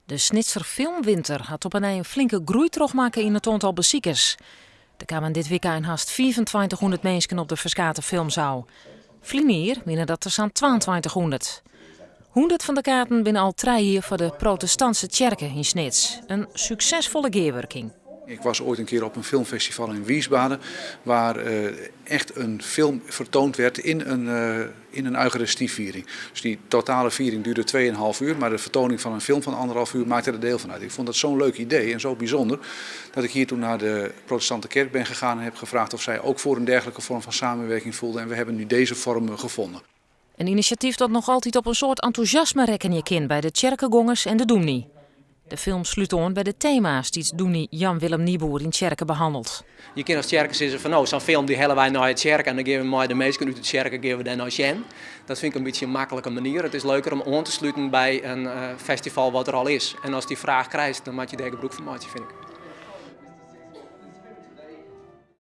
De Snitser Filmwinter had op een flinke groei terugmaken in het aantal bezoekers. Er kwamen dit weekend haast 2500 mensen op de Verskate Filmzaal. Vlinier winnen dat er zo'n 2200. 100 van de kaarten binnen al 3 hier voor de protestantse kerken in Snits. Een succesvolle gearworking. Ik was ooit een keer op een filmfestival in Wiesbaden waar echt een film vertoond werd in een Eucharistieviering. Dus die totale viering duurde 2,5 uur, maar de vertoning van een film van 1,5 uur maakte er deel van uit. Ik vond dat zo'n leuk idee en zo bijzonder dat ik hier toen naar de protestante kerk ben gegaan en heb gevraagd of zij ook voor een dergelijke vorm van samenwerking voelden. En we hebben nu deze vorm gevonden. Een initiatief dat nog altijd op een soort enthousiasme rekken je kind bij de kerkengongers en de doemnie. De film sluit aan bij de thema's die doemnie Jan-Willem Nieboer in Tjerken behandelt. Je kunt als kerken zeggen van nou, zo'n film die hellen wij naar het kerk en dan geven we maar de mensen uit het kerk geven we dan naar Jen. Dat vind ik een beetje een makkelijke manier. Het is leuker om aan te sluiten bij een festival wat er al is. En als die vraag krijgt, dan maak je daar gebruik van maken, vind ik.